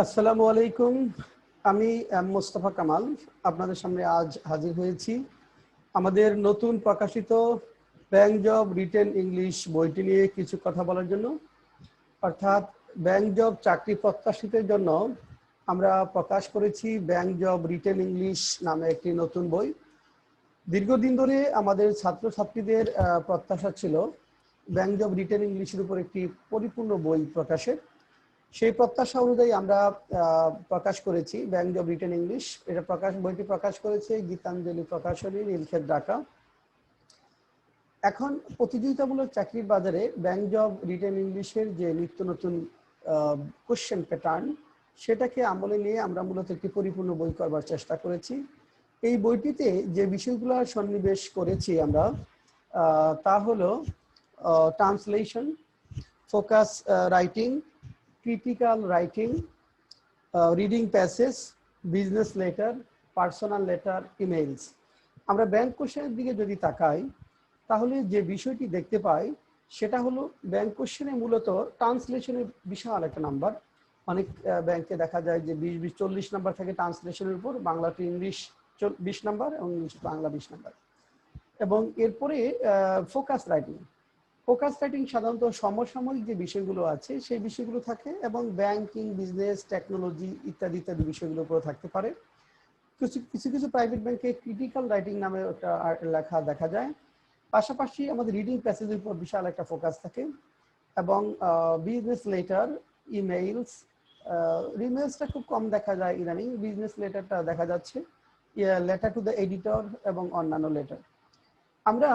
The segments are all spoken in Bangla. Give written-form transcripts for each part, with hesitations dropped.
আসসালামু আলাইকুম। আমি মোস্তফা কামাল আপনাদের সামনে আজ হাজির হয়েছি আমাদের নতুন প্রকাশিত ব্যাংক জব রিটেন ইংলিশ বইটি নিয়ে কিছু কথা বলার জন্য। অর্থাৎ ব্যাংক জব চাকরি প্রত্যাশীদের জন্য আমরা প্রকাশ করেছি ব্যাংক জব রিটেন ইংলিশ নামে একটি নতুন বই। দীর্ঘদিন ধরে আমাদের ছাত্রছাত্রীদের প্রত্যাশা ছিল ব্যাংক জব রিটেন ইংলিশের উপর একটি পরিপূর্ণ বই প্রকাশের। সেই প্রত্যাশা অনুযায়ী আমরা প্রকাশ করেছি ব্যাংক জব রিটেন ইংলিশ। বইটি প্রকাশ করেছে গীতাঞ্জলি প্রকাশনী, নীলক্ষেত, ঢাকা। এখন প্রতিযোগিতামূলক চাকরির বাজারে ব্যাংক জব রিটেন ইংলিশের যে নিত্য নতুন কোশ্চেন প্যাটার্ন, সেটাকে আমলে নিয়ে আমরা মূলত একটি পরিপূর্ণ বই করবার চেষ্টা করেছি। এই বইটিতে যে বিষয়গুলো সন্নিবেশ করেছি আমরা তা হলো translation, focus writing, critical writing, reading passages, business letter, personal letter, emails। আমরা ব্যাংক কোশ্চেনের দিকে যদি তাকাই তাহলে যে বিষয়টি দেখতে পাই সেটা হলো ব্যাংক কোশ্চেনে মূলত ট্রান্সলেশনের বিশাল একটা নাম্বার। অনেক ব্যাংকে দেখা যায় যে 20-40 নাম্বার থাকে ট্রান্সলেশনের উপর, বাংলা টু ইংলিশ 20 নাম্বার এবং ইংলিশ বাংলা 20 নাম্বার। এবং এরপরে ফোকাস রাইটিং সাধারণত সমসাময়িক যে বিষয়গুলো আছে সেই বিষয়গুলো থাকে এবং ব্যাংকিং, বিজনেস, টেকনোলজি ইত্যাদি ইত্যাদি বিষয়গুলোর উপর থাকতে পারে। কিছু প্রাইভেট ব্যাংকে ক্রিটিক্যাল রাইটিং নামে একটা লেখা দেখা যায়। পাশাপাশি আমাদের রিডিং প্যাসেজের উপর বিশাল একটা ফোকাস থাকে এবং বিজনেস লেটার, ইমেইলসটা খুব কম দেখা যায় ইদানিং। বিজনেস লেটারটা দেখা যাচ্ছে, লেটার টু দ্য এডিটর এবং অন্যান্য লেটার। আমরা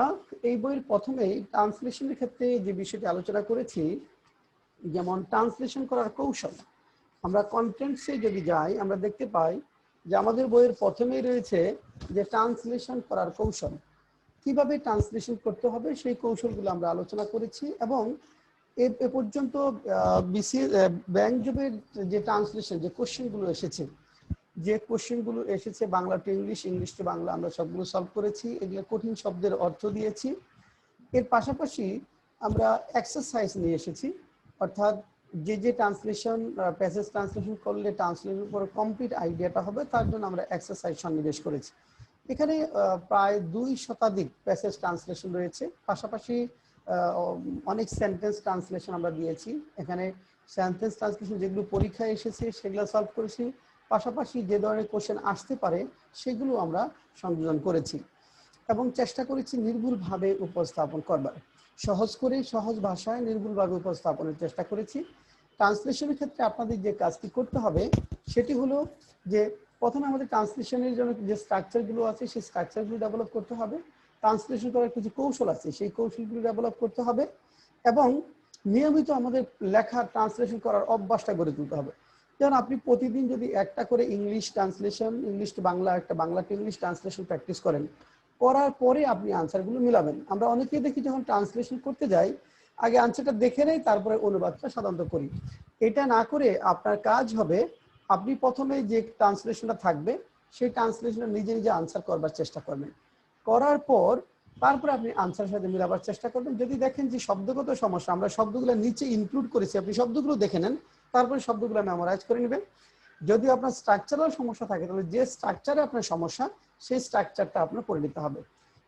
এই বইয়ের প্রথমেই ট্রান্সলেশনের ক্ষেত্রে যে বিষয়টি আলোচনা করেছি, যেমন ট্রান্সলেশন করার কৌশল। আমরা কন্টেন্টসে যদি যাই আমরা দেখতে পাই যে আমাদের বইয়ের প্রথমেই রয়েছে যে ট্রান্সলেশন করার কৌশল। কিভাবে ট্রান্সলেশন করতে হবে সেই কৌশলগুলো আমরা আলোচনা করেছি এবং এ পর্যন্ত ব্যাংক জবের যে ট্রান্সলেশন, যে কোশ্চেনগুলো এসেছে Bangla to English, English to Bangla, আমরা সবগুলো সলভ করেছি। এগুলো কঠিন শব্দের অর্থ দিয়েছি। এর পাশাপাশি আমরা এক্সারসাইজ নিয়ে এসেছি, অর্থাৎ যে ট্রান্সলেশন প্যাসেজ ট্রান্সলেশন করলে ট্রান্সলেশনের উপর কমপ্লিট আইডিয়াটা হবে তার জন্য আমরা এক্সারসাইজ সন্নিবেশ করেছি। এখানে প্রায় 2 শতাধিক প্যাসেজ ট্রান্সলেশন রয়েছে। পাশাপাশি অনেক সেন্টেন্স ট্রান্সলেশন আমরা দিয়েছি। এখানে সেন্টেন্স ট্রান্সলেশন যেগুলো পরীক্ষায় এসেছে সেগুলো সলভ করেছি। পাশাপাশি যে ধরনের কোশ্চেন আসতে পারে সেগুলো আমরা সংযোজন করেছি এবং চেষ্টা করেছি নির্ভুলভাবে উপস্থাপন করবার, সহজ ভাষায় নির্ভুলভাবে উপস্থাপনের চেষ্টা করেছি। ট্রান্সলেশনের ক্ষেত্রে আপনাদের যে কাজটি করতে হবে সেটি হলো যে প্রথমে আমাদের ট্রান্সলেশনের জন্য যে স্ট্রাকচারগুলো আছে সেই স্ট্রাকচারগুলো ডেভেলপ করতে হবে। ট্রান্সলেশন করার কিছু কৌশল আছে, সেই কৌশলগুলো ডেভেলপ করতে হবে এবং নিয়মিত আমাদের লেখা ট্রান্সলেশন করার অভ্যাসটা গড়ে তুলতে হবে। যেমন আপনি প্রতিদিন যদি একটা করে English translation, English to Bangla, একটা Bangla to English translation practice করার পরে আপনি আনসারগুলো মিলাবেন। আমরা অনেকেই দেখি যখন ট্রান্সলেশন করতে যাই আগে আনসারটা দেখে নেই, তারপরে অনুবাদটা সাধারণত করি। এটা না করে আপনার কাজ হবে আপনি প্রথমে যে ট্রান্সলেশনটা থাকবে সেই ট্রান্সলেশনটা নিজে নিজে আনসার করবার চেষ্টা করবেন। করার পর তারপরে আপনি আনসারের সাথে মিলাবার চেষ্টা করবেন। যদি দেখেন যে শব্দগত সমস্যা, আমরা শব্দগুলো নিচে ইনক্লুড করেছি, আপনি শব্দগুলো দেখে নেন, তারপরে শব্দগুলো মেমোরাইজ করে নেবেন। যদি আপনার স্ট্রাকচারাল সমস্যা থাকে তাহলে যে স্ট্রাকচারে আপনার সমস্যা সেই স্ট্রাকচারটা আপনার পড়ে নিতে হবে।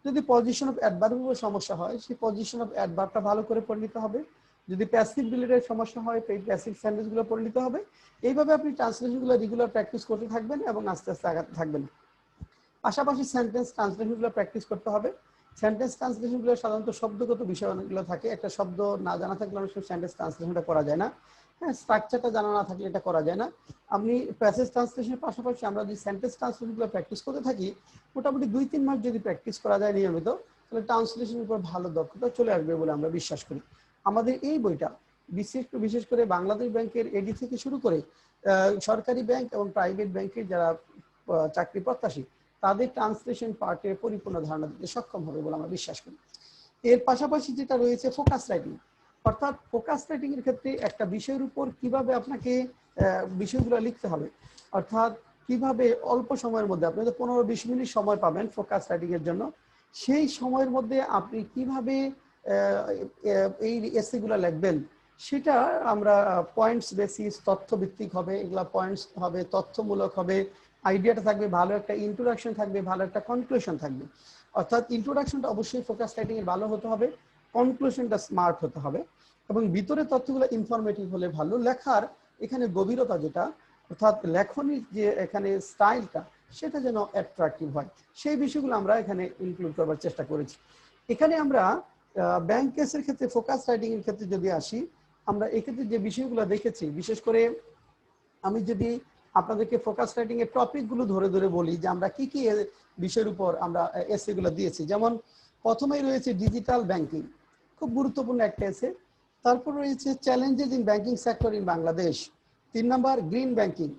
যদি পজিশন অফ অ্যাডভার্বের সমস্যা হয় সেই পজিশন অফ অ্যাডভার্বটা ভালো করে পড়ে নিতে হবে। যদি প্যাসিভ রিলেটেড সমস্যা হয় সেই প্যাসিভ সেন্টেন্সগুলো পড়ে নিতে হবে। এইভাবে আপনি ট্রান্সলেশনগুলো রেগুলার প্র্যাকটিস করতে থাকবেন এবং আস্তে আস্তে আগাতে থাকবেন। পাশাপাশি সেন্টেন্স ট্রান্সলেশনগুলো প্র্যাকটিস করতে হবে। সেন্টেন্স ট্রান্সলেশনগুলো সাধারণত শব্দগত বিষয়গুলো থাকে, একটা শব্দ না জানা থাকলে অনেক সময় সেন্টেন্স ট্রান্সলেশনটা করা যায় না। হ্যাঁ, স্ট্রাকচারটা জানা না থাকলে এটা করা যায় না। আপনি প্যাসেজ ট্রান্সলেশনের পাশাপাশি আমরা যদি সেন্টেন্স ট্রান্সলেশনগুলো প্র্যাকটিস করতে থাকি, মোটামুটি 2-3 মাস যদি প্র্যাকটিস করা যায় নিয়মিত, তাহলে ট্রান্সলেশনের উপর ভালো দক্ষতা চলে আসবে বলে আমরা বিশ্বাস করি। আমাদের এই বইটা বিশেষ করে বাংলাদেশ ব্যাংকের এডি থেকে শুরু করে সরকারি ব্যাংক এবং প্রাইভেট ব্যাংকের যারা চাকরি প্রত্যাশী তাদের ট্রান্সলেশন পার্টে পরিপূর্ণ ধারণা দিতে সক্ষম হবে বলে আমরা বিশ্বাস করি। এর পাশাপাশি যেটা রয়েছে ফোকাস রাইটিং, অর্থাৎ ফোকাস রাইটিং এর ক্ষেত্রে একটা বিষয়ের উপর কিভাবে আপনাকে বিষয়গুলো লিখতে হবে, অর্থাৎ কিভাবে অল্প সময়ের মধ্যে আপনি 15-20 মিনিট সময় পাবেন ফোকাস রাইটিং এর জন্য, সেই সময়ের মধ্যে আপনি কিভাবে এই এসেগুলো লিখবেন সেটা আমরা পয়েন্টস বেসিস, তথ্য ভিত্তিক হবে, এগুলা পয়েন্টস হবে, তথ্যমূলক হবে, আইডিয়াটা থাকবে, ভালো একটা ইন্ট্রোডাকশন থাকবে, ভালো একটা কনক্লুশন থাকবে। অর্থাৎ ইন্ট্রোডাকশনটা অবশ্যই ফোকাস রাইটিং এর ভালো হতে হবে, কনক্লুশনটা স্মার্ট হতে হবে, এবং ভিতরে তথ্যগুলো ইনফরমেটিভ হলে ভালো। লেখার এখানে গভীরতা যেটা, অর্থাৎ লেখনির যে এখানে স্টাইলটা, সেটা যেন অ্যাট্রাকটিভ হয়, সেই বিষয়গুলো আমরা এখানে ইনক্লুড করবার চেষ্টা করেছি। এখানে আমরা ব্যাংক কেসের ক্ষেত্রে, ফোকাস রাইটিং এর ক্ষেত্রে যদি আসি, আমরা এক্ষেত্রে যে বিষয়গুলো দেখেছি, বিশেষ করে আমি যদি আপনাদেরকে ফোকাস রাইটিং এর টপিকগুলো ধরে ধরে বলি যে আমরা কি কি বিষয়ের উপর আমরা এসে গুলো দিয়েছি। যেমন প্রথমেই রয়েছে ডিজিটাল ব্যাংকিং, খুব গুরুত্বপূর্ণ একটা এসে। তারপর রয়েছে challenges in banking sector in Bangladesh. 3 number green banking.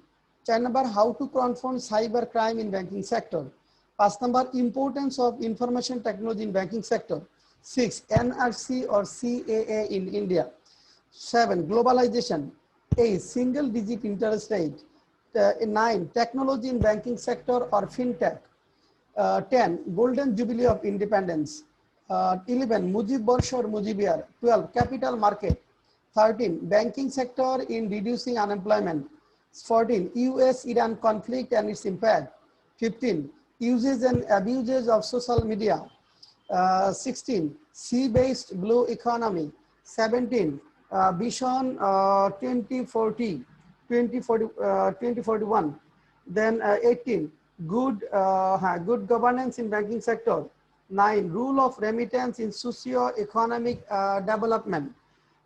4 number how to confront cyber crime in banking sector. 5 number importance of information technology in banking sector. 6 NRC or CAA in India. 7 globalization. 8 single digit interest rate. 9 technology in banking sector or fintech. 10 golden jubilee of independence. 11 Mujib Borsh or Mujibiyar. 12 capital market. 13 banking sector in reducing unemployment. 14 US-Iran conflict and its impact. 15 uses and abuses of social media. 16 sea-based blue economy. 17 vision 2041. Then 18 good governance in banking sector. 9 rule of remittance in socio-economic development.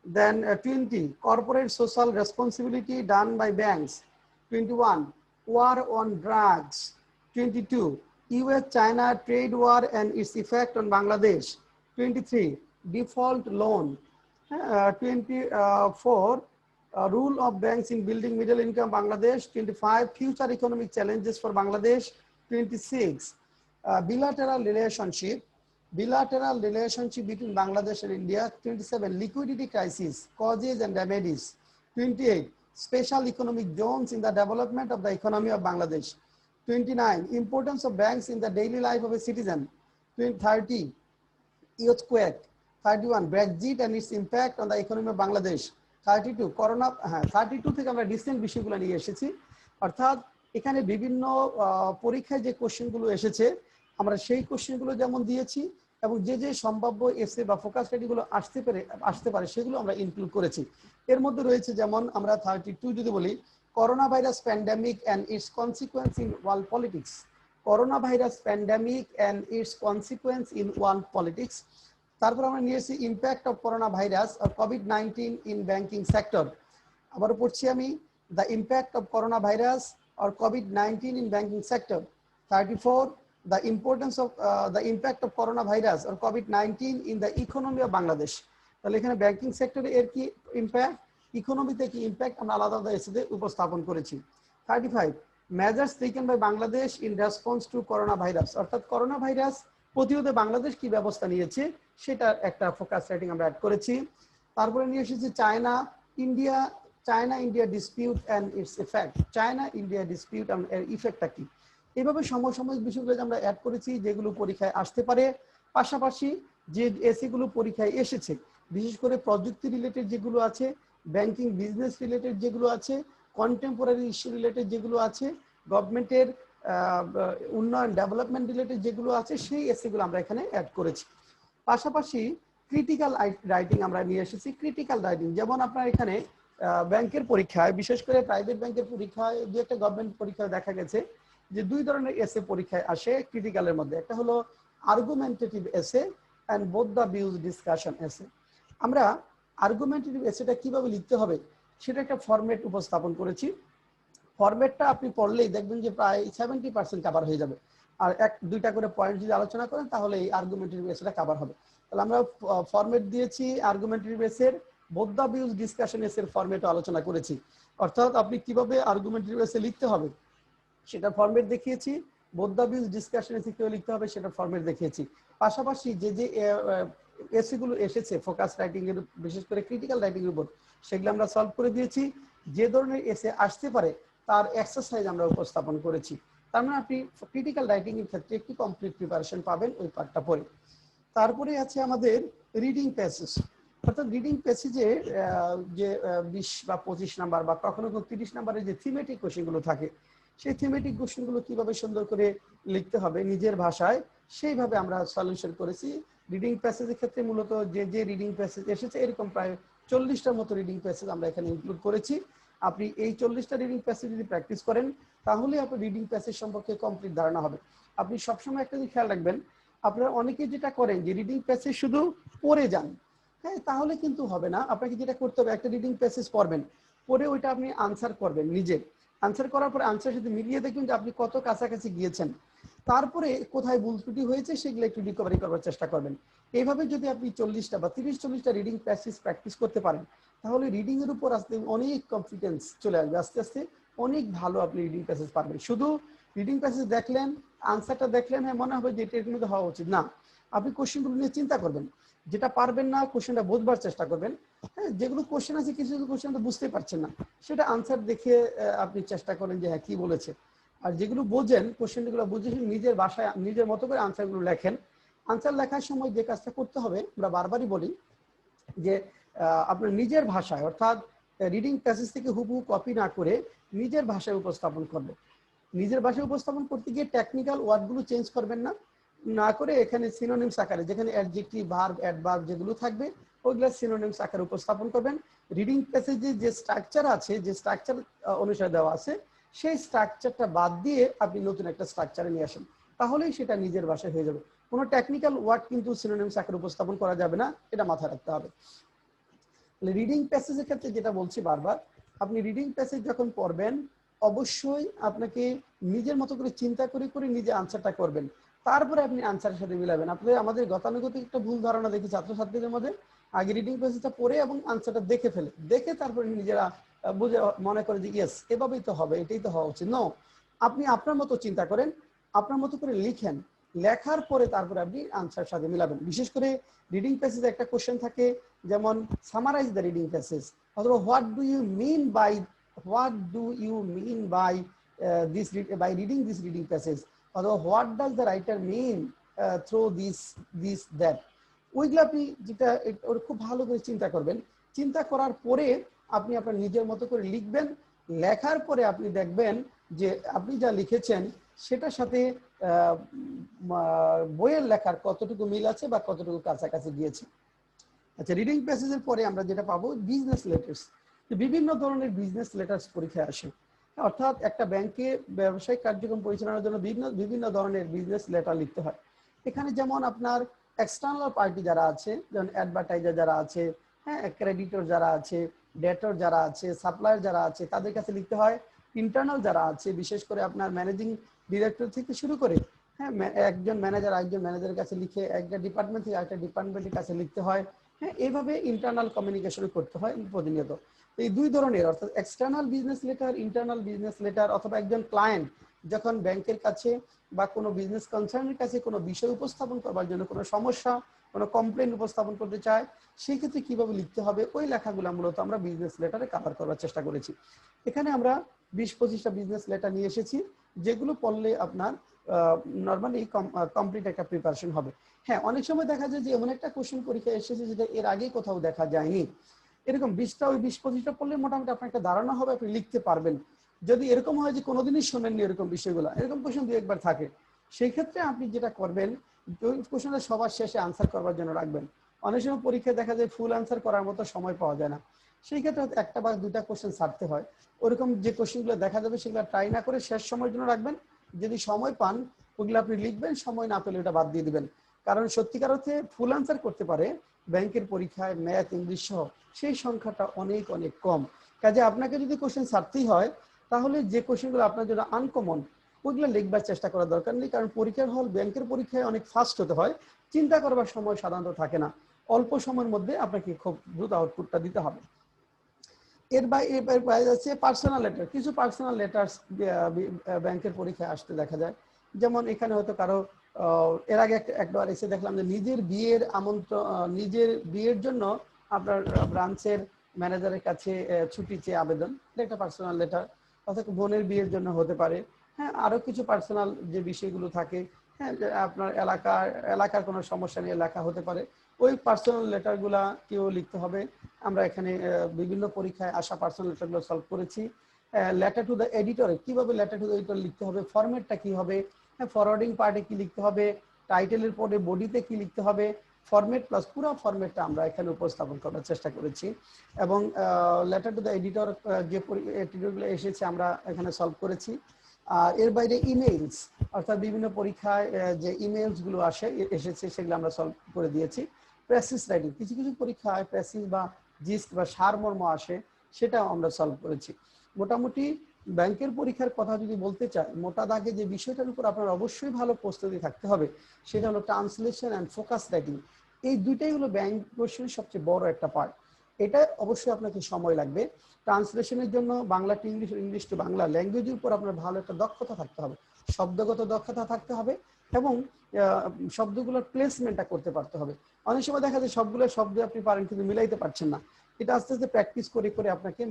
Then 20 corporate social responsibility done by banks. 21 war on drugs. 22 US-China trade war and its effect on Bangladesh. 23 default loan. 24 rule of banks in building middle income Bangladesh. 25 future economic challenges for Bangladesh. 26 bilateral relationship between Bangladesh and India. 27 liquidity crisis, causes and remedies. 28 special economic zones in the development of the economy of Bangladesh. 29 importance of banks in the daily life of a citizen. 30 earthquake. 31 Brexit and its impact on the economy of Bangladesh. 32 corona. 32 থেকে আমরা রিসেন্ট বিষয়গুলো নিয়ে এসেছি, অর্থাৎ এখানে বিভিন্ন পরীক্ষায় যে কোশ্চেনগুলো এসেছে আমরা সেই কোশ্চেনগুলো যেমন দিয়েছি, এবং যে যে সম্ভাব্য এসে বা ফোকাস স্টাডিগুলো আসতে পারে সেগুলো আমরা ইনক্লুড করেছি। এর মধ্যে রয়েছে যেমন আমরা 32 যদি বলি, corona virus pandemic and its consequence in world politics. Corona virus pandemic and its consequence in world politics. তারপর আমরা নিয়েছি ইম্প্যাক্ট অফ করোনা ভাইরাস আর কোভিড-19 ইন ব্যাংকিং সেক্টর। আবারও পড়ছি আমি, the impact of corona virus আর কোভিড-19 in banking sector. 34 the importance of the impact of coronavirus or COVID-19 in the economy of Bangladesh. তাহলে এখানে ব্যাংকিং সেক্টরে এর কি ইম্প্যাক্ট, ইকোনমিতে কি ইম্প্যাক্ট আমরা আলাদা আলাদা এসে উপস্থাপন করেছি। 35 measures taken by Bangladesh in response to coronavirus, অর্থাৎ করোনা ভাইরাস প্রতিরোধে বাংলাদেশ কি ব্যবস্থা নিয়েছে সেটা একটা ফোকাস রাইটিং আমরা অ্যাড করেছি। তারপরে নিয়ে এসেছি China India dispute and its effect. China India dispute and এর ইফেক্টটা কি, এইভাবে সমসাময়িক বিষয়গুলো আমরা অ্যাড করেছি যেগুলো পরীক্ষায় আসতে পারে। পাশাপাশি যে এসিগুলো পরীক্ষায় এসেছে, বিশেষ করে প্রযুক্তি রিলেটেড যেগুলো আছে, ব্যাংকিং বিজনেস রিলেটেড যেগুলো আছে, কন্টেম্পোরারি ইস্যু রিলেটেড যেগুলো আছে, গভর্নমেন্টের উন্নয়ন ডেভেলপমেন্ট রিলেটেড যেগুলো আছে, সেই এসিগুলো আমরা এখানে অ্যাড করেছি। পাশাপাশি ক্রিটিক্যাল রাইটিং আমরা নিয়ে এসেছি। ক্রিটিক্যাল রাইটিং যেমন আপনার এখানে ব্যাংকের পরীক্ষায়, বিশেষ করে প্রাইভেট ব্যাংকের পরীক্ষায়, দু একটা গভর্নমেন্ট পরীক্ষায় দেখা গেছে যে দুই ধরনের এসে পরীক্ষায় আসে ক্রিটিক্যালের মধ্যে। একটা হলো argumentative essay and both the views discussion essay. আমরা আর্গুমেন্টেটিভ এসেটা কিভাবে লিখতে হবে সেটা একটা ফরম্যাট উপস্থাপন করেছি। ফরম্যাটটা আপনি পড়লেই দেখবেন যে প্রায় 70% কভার হয়ে যাবে। আর এক দুইটা করে পয়েন্ট যদি আলোচনা করেন তাহলে এই আর্গুমেন্টেটিভ এসেটা কভার হবে। তাহলে আমরা ফরম্যাট দিয়েছি আর্গুমেন্টেটিভ এসের, বোথ দ্য ভিউজ ডিসকাশন এসের ফরম্যাটও আলোচনা করেছি। অর্থাৎ আপনি কিভাবে আর্গুমেন্টেটিভ এসে লিখতে হবে সেটা ফরম্যাট দেখিয়েছি, বোথ দ্য ভিউজ ডিসকাশন এসে কিভাবে লিখতে হবে সেটা ফরম্যাট দেখিয়েছি। পাশাপাশি যে যে এসেগুলো এসেছে ফোকাস রাইটিং এর, বিশেষ করে ক্রিটিক্যাল রাইটিং এর উপর, সেগুলো আমরা সলভ করে দিয়েছি। যে ধরনের এসে আসতে পারে তার এক্সারসাইজ আমরা উপস্থাপন করেছি। তার মানে আপনি ক্রিটিক্যাল রাইটিং এর ক্ষেত্রে একটি কমপ্লিট প্রিপারেশন পাবেন ওই পার্টটা পড়ে। তারপরে আছে আমাদের রিডিং প্যাসেজ। অর্থাৎ রিডিং প্যাসেজে যে 20 বা 25 নাম্বার বা কখনো 30 নাম্বারের যে থিমেটিক কোশ্চেনগুলো থাকে, সেই থিমেটিক কোশ্চেনগুলো কিভাবে সুন্দর করে লিখতে হবে নিজের ভাষায়, সেইভাবে আমরা সলিউশন করেছি। রিডিং প্যাসেজের ক্ষেত্রে মূলত যে রিডিং প্যাসেজ এসেছে এরকম প্রায় 40টার মতো রিডিং প্যাসেজ আমরা এখানে ইনক্লুড করেছি। আপনি এই 40টা রিডিং প্যাসেজ যদি প্র্যাকটিস করেন তাহলে আপনার রিডিং প্যাসেজ সম্পর্কে কমপ্লিট ধারণা হবে। আপনি সবসময় একটা জিনিস খেয়াল রাখবেন, আপনারা অনেকে যেটা করেন যে রিডিং প্যাসেজ শুধু পড়ে যান, হ্যাঁ, তাহলে কিন্তু হবে না। আপনাকে যেটা করতে হবে, একটা রিডিং প্যাসেজ পড়বেন, পড়ে ওইটা আপনি আনসার করবেন নিজে। আনসার করার পরে আনসার সাথে মিলিয়ে দেখবেন যে আপনি কত কাছাকাছি গিয়েছেন, তারপরে কোথায় ভুল ত্রুটি হয়েছে সেগুলো একটু রিকভারি করার চেষ্টা করবেন। এইভাবে যদি আপনি 40টা বা 30-40টা রিডিং প্যাসেজ প্র্যাকটিস করতে পারেন তাহলে রিডিং এর উপর আসতে অনেক কনফিডেন্স চলে আসবে, আস্তে আস্তে অনেক ভালো আপনি রিডিং প্যাসেজ পারবেন। শুধু রিডিং প্যাসেজ দেখলেন, আনসারটা দেখলেন, হ্যাঁ মনে হবে যে এটার মধ্যে হওয়া উচিত না, আপনি কোশ্চেনগুলো নিয়ে চিন্তা করবেন, যেটা পারবেন না কোশ্চেনটা বোঝবার চেষ্টা করবেন। হ্যাঁ, যেগুলো কোশ্চেন আছে কিছু কোশ্চেন তো বুঝতে পারছেন না, সেটা আনসার দেখে আপনি চেষ্টা করেন যে হ্যাঁ কি বলেছে। আর যেগুলো বোঝেন কোশ্চেনগুলো বুঝে নিজের ভাষায় নিজের মতো করে আনসারগুলো লেখেন। আনসার লেখার সময় যে কাজটা করতে হবে আমরা বারবারই বলি যে আপনার নিজের ভাষায়, অর্থাৎ রিডিং প্যাসেজ থেকে হুবহু কপি না করে নিজের ভাষায় উপস্থাপন করবে। নিজের ভাষায় উপস্থাপন করতে গিয়ে টেকনিক্যাল ওয়ার্ডগুলো চেঞ্জ করবেন না, না করে এখানে সিনোনিমস আকারে যেখানে অ্যাডজেক্টিভ ভার্ব অ্যাডভার্ব যেগুলো থাকবে ওইগুলো সিনোনিমস আকারে উপস্থাপন করবেন। রিডিং প্যাসেজে যে স্ট্রাকচার আছে, যে স্ট্রাকচার অনুসারে দেওয়া আছে, সেই স্ট্রাকচারটা বাদ দিয়ে আপনি নতুন একটা স্ট্রাকচারে নিয়ে আসেন, তাহলেই সেটা নিজের ভাষায় হয়ে যাবে। কোনো টেকনিক্যাল ওয়ার্ড কিন্তু সিনোনিমস আকারে উপস্থাপন করা যাবে না, এটা মাথায় রাখতে হবে। রিডিং প্যাসেজের ক্ষেত্রে যেটা বলছি বারবার, আপনি রিডিং প্যাসেজ যখন পড়বেন অবশ্যই আপনাকে নিজের মতো করে চিন্তা করে করে নিজে আনসারটা করবেন, তারপরে আপনি আনসারের সাথে মিলাবেন। আপনি আমাদের গতানুগতিক একটা ভুল ধারণা দেখি ছাত্রছাত্রীদের মধ্যে, আগে রিডিং প্যাসেজটা পড়ে এবং আনসারটা দেখে ফেলে, দেখে তারপরে নিজেরা বুঝে মনে করে যে ইয়েস এভাবেই তো হবে, এটাই তো হওয়া উচিত। নো, আপনি আপনার মতো চিন্তা করেন, আপনার মতো করে লিখেন, লেখার পরে তারপরে আপনি আনসার সাথে মিলাবেন। বিশেষ করে রিডিং প্যাসেজে একটা কোশ্চেন থাকে যেমন সামারাইজ দ্য রিডিং প্যাসেজ, অথবা what do you mean by this by reading this reading passage, অথবা what does the writer mean through this that, ওইগুলো আপনি যেটা ওর খুব ভালো করে চিন্তা করবেন। চিন্তা করার পরে আপনি আপনার নিজের মতো করে লিখবেন, লেখার পরে আপনি দেখবেন যে আপনি যা লিখেছেন সেটার সাথে বইয়ের লেখার কতটুকু মিল আছে বা কতটুকু কাছাকাছি গিয়েছে। আচ্ছা, রিডিং প্যাসেজের পরে আমরা যেটা পাবো বিজনেস লেটার্স। বিভিন্ন ধরনের বিজনেস লেটার্স পরীক্ষায় আসে, অর্থাৎ একটা ব্যাংকে ব্যবসায়িক কার্যক্রম পরিচালনার জন্য বিভিন্ন ধরনের বিজনেস লেটার লিখতে হয়। এখানে যেমন আপনার এক্সটার্নাল পার্টি যারা আছে, যেমন অ্যাডভার্টাইজার যারা আছে, হ্যাঁ, ক্রেডিটর যারা আছে, ডেটর যারা আছে, সাপ্লায়ার যারা আছে, তাদের কাছে লিখতে হয়। ইন্টারনাল যারা আছে, বিশেষ করে আপনার ম্যানেজিং ডিরেক্টর থেকে শুরু করে, হ্যাঁ, একজন ম্যানেজার আরেকজন ম্যানেজারের কাছে লিখে, একটা ডিপার্টমেন্ট থেকে আরেকটা ডিপার্টমেন্টের কাছে লিখতে হয়। হ্যাঁ, এইভাবে ইন্টারনাল কমিউনিকেশন করতে হয় প্রতিনিয়ত। এই দুই ধরনের, অর্থাৎ external business letter, internal business letter, অথবা একজন ক্লায়েন্ট যখন ব্যাংকের কাছে বা কোনো বিজনেস কনসার্নের কাছে কোনো বিষয় উপস্থাপন করবার জন্য, কোনো সমস্যা, কোনো কমপ্লেন উপস্থাপন করতে চায়, সেই ক্ষেত্রে কিভাবে লিখতে হবে, ওই লেখাগুলো মূলত আমরা বিজনেস লেটারে কভার করার চেষ্টা করেছি। এখানে আমরা 20-25টা বিজনেস লেটার নিয়ে এসেছি, যেগুলো পড়লে আপনার নর্মালি কমপ্লিট একটা প্রিপারেশন হবে। হ্যাঁ, অনেক সময় দেখা যায় যে এমন একটা কোশ্চেন পরীক্ষা এসেছে যেটা এর আগে কোথাও দেখা যায়নি, এরকম 20টা ওই 20-25টা পড়লে মোটামুটি আপনার একটা ধারণা হবে, আপনি লিখতে পারবেন। যদি এরকম হয় যে কোনোদিনই শোনেননি এরকম বিষয়গুলো, এরকম কোশ্চেন 2-1 বার থাকে, সেই ক্ষেত্রে আপনি যেটা করবেন ওই কোশ্চেনটা সবার শেষে আনসার করবার জন্য রাখবেন। অনেক সময় পরীক্ষায় দেখা যায় ফুল আনসার করার মতো সময় পাওয়া যায় না, সেই ক্ষেত্রে একটা বা দুটা কোশ্চেন ছাড়তে হয়। ওরকম যে কোশ্চেনগুলো দেখা যাবে সেগুলো ট্রাই না করে শেষ সময়ের জন্য রাখবেন। যদি সময় পান ওগুলো আপনি লিখবেন, সময় না পেলে ওটা বাদ দিয়ে দিবেন। কারণ সত্যিকার অর্থে ফুল আনসার করতে পারে ব্যাংকের পরীক্ষায় ম্যাথ ইংলিশ সহ সেই সংখ্যাটা অনেক অনেক কম। কাজে আপনাকে যদি কোশ্চেন ছাড়তেই হয় তাহলে যে কোশ্চেনগুলো আপনার জন্য আনকমন ওইগুলো লিখবার চেষ্টা করার দরকার নেই, কারণ পরীক্ষার হল ব্যাংকের পরীক্ষায় অনেক ফাস্ট হতে হয়, চিন্তা করবার সময় সাধারণত থাকে না, অল্প সময়ের মধ্যে আপনাকে খুব দ্রুত আউটপুটটা দিতে হবে। এর বাইরে যাচ্ছে পার্সোনাল লেটার। কিছু পার্সোনাল লেটার্স ব্যাংকের পরীক্ষায় আসতে দেখা যায়, যেমন এখানে হয়তো কারো এর আগে একবার এসে দেখলাম যে নিজের বিয়ের আমন্ত্রণ, নিজের বিয়ের জন্য আপনার ব্রাঞ্চের ম্যানেজারের কাছে ছুটি চেয়ে আবেদন, এটা একটা পার্সোনাল লেটার। অথবা বোনের বিয়ের জন্য হতে পারে। হ্যাঁ, আরো কিছু পার্সোনাল যে বিষয়গুলো থাকে, হ্যাঁ, আপনার এলাকার কোনো সমস্যা নিয়ে লেখা হতে পারে, ওই পার্সোনাল লেটারগুলা কেউ লিখতে হবে। আমরা এখানে বিভিন্ন পরীক্ষায় আসা পার্সোনাল লেটারগুলো সলভ করেছি। লেটার টু দ্য এডিটরে কিভাবে লেটার টু দ্য এডিটর লিখতে হবে, ফরম্যাটটা কি হবে, ফরওয়ার্ডিং পার্টে কি লিখতে হবে, টাইটেলের পরে বডিতে কি লিখতে হবে, ফরম্যাট প্লাস পুরো ফরম্যাটটা আমরা এখানে উপস্থাপন করার চেষ্টা করেছি। এবং লেটার টু দ্য এডিটর যে এডিটরগুলো এসেছে আমরা এখানে সলভ করেছি। আর এর বাইরে ইমেইলস, অর্থাৎ বিভিন্ন পরীক্ষায় যে ইমেইলস গুলো এসেছে সেগুলো আমরা সলভ করে দিয়েছি। প্রেসিস রাইটিং, কিছু কিছু পরীক্ষায় প্রেসিস বা জিস্ট বা সারমর্ম আসে, সেটাও আমরা সলভ করেছি। মোটামুটি ব্যাংকের পরীক্ষার কথা যদি বলতে চাই, মোটা দাগে যে বিষয়টার উপর আপনার অবশ্যই ভালো প্রস্তুতি থাকতে হবে সেটা হলো ট্রান্সলেশন অ্যান্ড ফোকাস রাইটিং। এই দুইটাই হলো ব্যাংক কোশ্চেনের সবচেয়ে বড় একটা পার্ট। এটা অবশ্যই আপনাকে সময় লাগবে। ট্রান্সলেশনের জন্য Bangla to English, English to Bangla ল্যাঙ্গুয়েজের উপর আপনার ভালো একটা দক্ষতা থাকতে হবে, শব্দগত দক্ষতা থাকতে হবে এবং শব্দগুলোর প্লেসমেন্টটা করতে পারতে হবে। অনেক সময় দেখা যায় সবগুলো শব্দ আপনি পারেন কিন্তু মিলাইতে পারছেন না, এটা আস্তে আস্তে প্র্যাকটিস করে করে আপনাকে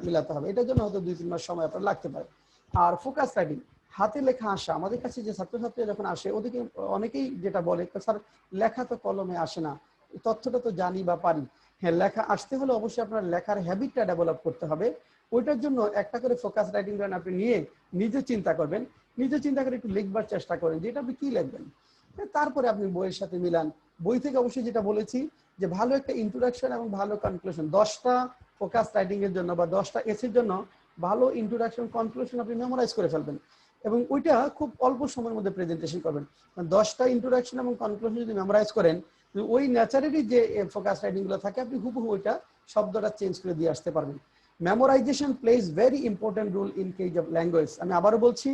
মিলাতে হবে। এটার জন্য হয়তো 2-3 মাস সময় আপনার লাগতে পারে। আর ফোকাস রাইটিং, হাতে লেখা আসা, আমাদের কাছে যে ছাত্রছাত্রীরা যখন আসে ওদেরকে অনেকেই যেটা বলে, স্যার লেখা তো কলমে আসে না, তথ্যটা তো জানি বা পারি। হ্যাঁ, লেখা আসতে হলে অবশ্যই আপনার লেখার হ্যাবিটটা ডেভেলপ করতে হবে। ওইটার জন্য একটা করে ফোকাস রাইটিং আপনি নিয়ে নিজে চিন্তা করবেন, নিজে চিন্তা করে একটু লিখবার চেষ্টা করেন যে এটা আপনি কি লিখবেন। তারপরে আপনি বইয়ের সাথে মিলান। বই থেকে অবশ্যই যেটা বলেছি যে ভালো একটা ইন্ট্রোডাকশন এবং ভালো কনক্লুশন, 10টা ফোকাস রাইটিং এর জন্য বা 10টা এসের জন্য ভালো ইন্ট্রোডাকশন কনক্লুশন আপনি মেমোরাইজ করে ফেলবেন এবং ওইটা খুব অল্প সময়ের মধ্যে প্রেজেন্টেশন করবেন। 10টা ইন্ট্রোডাকশন এবং কনক্লুশন যদি মেমোরাইজ করেন, ওই ন্যাচারালি যে ফোকাস রাইটিং গুলো থাকে আপনি হুবহু ওইটা শব্দটা চেঞ্জ করে দিয়ে আসতে পারবেন। Memorization plays very important role in case of language. আমি আবারও বলছি,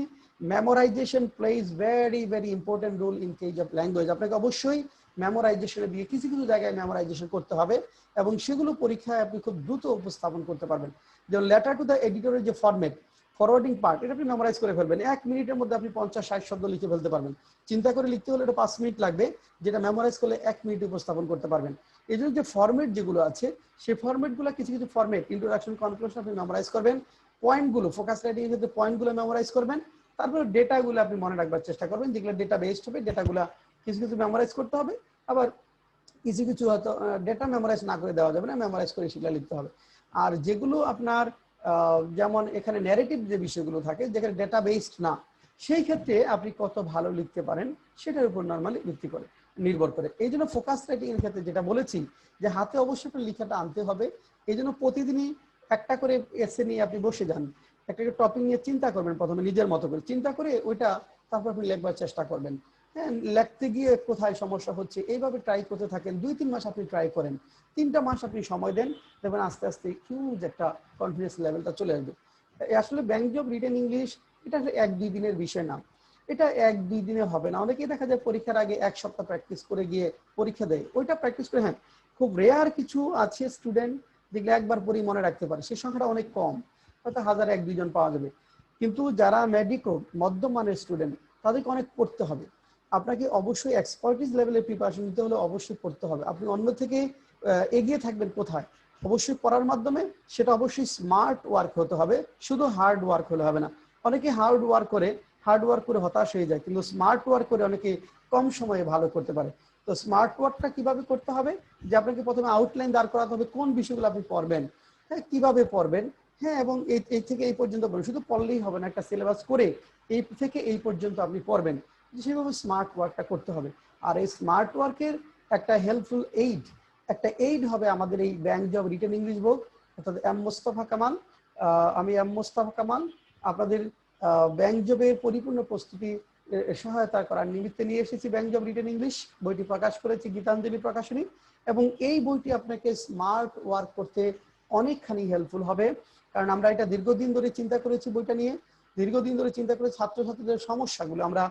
memorization plays very very important role in case of language. আপনাকে অবশ্যই মেমোরাইজেশনের দিয়ে কিছু কিছু জায়গায় মেমোরাইজেশন করতে হবে এবং সেগুলো পরীক্ষায় আপনি খুব দ্রুত উপস্থাপন করতে পারবেন। যেমন লেটার টু দ্য এডিটরের যে ফরম্যাট, ফরওয়ার্ডিং পার্ট, এটা আপনি মেমোরাইজ করে ফেলবেন। 1 মিনিটের মধ্যে আপনি 50-60 শব্দ লিখে ফেলতে পারবেন। চিন্তা করে লিখতে হলে এটা 5 মিনিট লাগবে, যেটা মেমোরাইজ করলে 1 মিনিটে উপস্থাপন করতে পারবেন। এই জন্য যে ফরম্যাট যেগুলো আছে সেই ফরম্যাটগুলো কিছু কিছু ফরম্যাট, ইন্ট্রোডাকশন, কনক্লুশন আপনি মেমোরাইজ করবেন। পয়েন্টগুলো ফোকাস রাইটিং এর ক্ষেত্রে পয়েন্টগুলো মেমোরাইজ করবেন। তারপরে ডেটাগুলো আপনি মনে রাখবার চেষ্টা করবেন, যেগুলো ডেটা বেসড হবে। ডেটাগুলো কিছু কিছু মেমোরাইজ করতে হবে, আবার কিছু কিছু হয়তো ডেটা মেমোরাইজ না করে দেওয়া যাবে না, মেমোরাইজ করে সেগুলো লিখতে হবে। আর যেগুলো আপনার যেমন এখানে ন্যারেটিভ যে বিষয়গুলো থাকে যেখানে ডেটা বেসড না, সেই ক্ষেত্রে আপনি কত ভালো লিখতে পারেন সেটার উপর নর্মালি নির্ভর করে। এই জন্য ফোকাস রাইটিং এর ক্ষেত্রে যেটা বলেছি যে হাতে অবশ্যই আপনার লেখাটা আনতে হবে। এই জন্য প্রতিদিনই একটা করে এসে নিয়ে আপনি বসে যান, একটা টপিক নিয়ে চিন্তা করবেন, প্রথমে নিজের মতো করে চিন্তা করে ওইটা তারপর আপনি লেখবার চেষ্টা করবেন। হ্যাঁ, লিখতে গিয়ে কোথায় সমস্যা হচ্ছে এইভাবে ট্রাই করতে থাকেন। 2-3 মাস আপনি ট্রাই করেন, 3টা মাস আপনি সময় দেন, দেখবেন আস্তে আস্তে হিউজ একটা কনফিডেন্স লেভেলটা চলে আসবে। আসলে ব্যাংক জব রিটেন ইংলিশ এটা 1-2 দিনের বিষয় না, এটা 1-2 দিনে হবে না। অনেকেই দেখা যায় পরীক্ষার আগে 1 সপ্তাহ প্র্যাকটিস করে গিয়ে পরীক্ষা দেয়, ওইটা প্র্যাকটিস করে। হ্যাঁ, খুব রেয়ার কিছু আছে স্টুডেন্ট যেগুলো একবার পরেই মনে রাখতে পারে, সেই সংখ্যাটা অনেক কম, হয়তো 1000-1-2 জন পাওয়া যাবে। কিন্তু যারা মেডিকো মধ্যমানের স্টুডেন্ট তাদেরকে অনেক পড়তে হবে। আপনাকে অবশ্যই এক্সপার্টিস লেভেলের প্রিপারেশন নিতে হলে অবশ্যই পড়তে হবে। আপনি অন্য থেকে এগিয়ে থাকবেন কোথায়? অবশ্যই পড়ার মাধ্যমে। সেটা অবশ্যই স্মার্ট ওয়ার্ক হতে হবে, শুধু হার্ড ওয়ার্ক হলে হবে না। অনেকে হার্ড ওয়ার্ক করে হতাশ হয়ে যায়, কিন্তু স্মার্ট ওয়ার্ক করে অনেকে কম সময়ে ভালো করতে পারে। তো স্মার্ট ওয়ার্কটা কিভাবে করতে হবে, যে আপনাকে প্রথমে আউটলাইন দাঁড় করাতে হবে কোন বিষয়গুলো আপনি পড়বেন, হ্যাঁ কিভাবে পড়বেন, হ্যাঁ এবং এই থেকে এই পর্যন্ত পড়বেন। শুধু পড়লেই হবে না, একটা সিলেবাস করে এই থেকে এই পর্যন্ত আপনি পড়বেন, সেভাবে স্মার্ট ওয়ার্কটা করতে হবে। আর এই স্মার্ট ওয়ার্কের একটা হেল্পফুল এইড হবে আমাদের এই bank job written English book, অর্থাৎ এম মোস্তফা কামাল। আমি এম মোস্তফা কামাল আপনাদের ব্যাংক জবের পরিপূর্ণ প্রস্তুতি সহায়তা করার নিমিত্তে নিয়ে এসেছি ব্যাংক জব রিটেন ইংলিশ। বইটি প্রকাশ করেছি গীতাঞ্জলি প্রকাশনী, এবং এই বইটি আপনাকে স্মার্ট ওয়ার্ক করতে অনেকখানি হেল্পফুল হবে। কারণ আমরা এটা দীর্ঘদিন ধরে চিন্তা করেছি, বইটা নিয়ে দীর্ঘদিন ধরে চিন্তা করে ছাত্রছাত্রীদের সমস্যাগুলো আমরা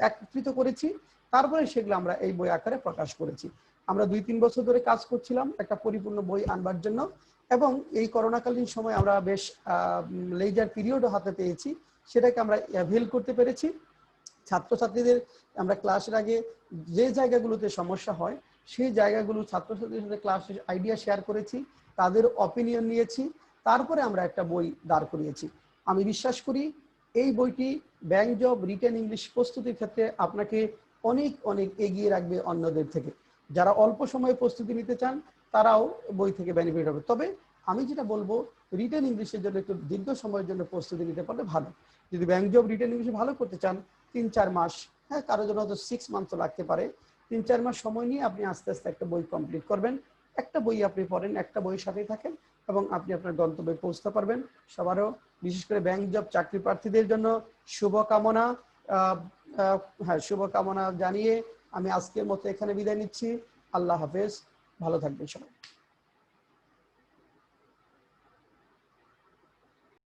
একত্রিত করেছি, তারপরে সেগুলো আমরা এই বই আকারে প্রকাশ করেছি। আমরা 2-3 বছর ধরে কাজ করছিলাম একটা পরিপূর্ণ বই আনবার জন্য, এবং এই করোনাকালীন সময় আমরা বেশ লেজার পিরিয়ডও হাতে পেয়েছি, সেটাকে আমরা অ্যাভেল করতে পেরেছি। ছাত্রছাত্রীদের আমরা ক্লাসের আগে যে জায়গাগুলোতে সমস্যা হয় সেই জায়গাগুলো ছাত্রছাত্রীদের সাথে ক্লাসে আইডিয়া শেয়ার করেছি, তাদের অপিনিয়ন নিয়েছি, তারপরে আমরা একটা বই দাঁড় করিয়েছি। আমি বিশ্বাস করি এই বইটি ব্যাংক জব রিটেন ইংলিশ প্রস্তুতির ক্ষেত্রে আপনাকে অনেক অনেক এগিয়ে রাখবে অন্যদের থেকে। যারা অল্প সময়ে প্রস্তুতি নিতে চান তারাও বই থেকে বেনিফিট হবে। তবে আমি যেটা বলবো, রিটেন ইংলিশের জন্য একটু দীর্ঘ সময়ের জন্য প্রস্তুতি নিতে পারলে ভালো। যদি ব্যাংক জব রিটেন ইংলিশে ভালো করতে চান 3-4 মাস, হ্যাঁ কারো জন্য হয়তো 6 মান্থও লাগতে পারে, 3-4 মাস সময় নিয়ে আপনি আস্তে আস্তে একটা বই কমপ্লিট করবেন। একটা বই আপনি পড়েন, একটা বইয়ের সাথেই থাকেন এবং আপনি আপনার গন্তব্যে পৌঁছতে পারবেন। সবারও, বিশেষ করে ব্যাংক জব চাকরি প্রার্থীদের জন্য শুভকামনা। হ্যাঁ, শুভকামনা জানিয়ে আমি আজকের মতো এখানে বিদায় নিচ্ছি। আল্লাহ হাফেজ, ভালো থাকবেন সবাই।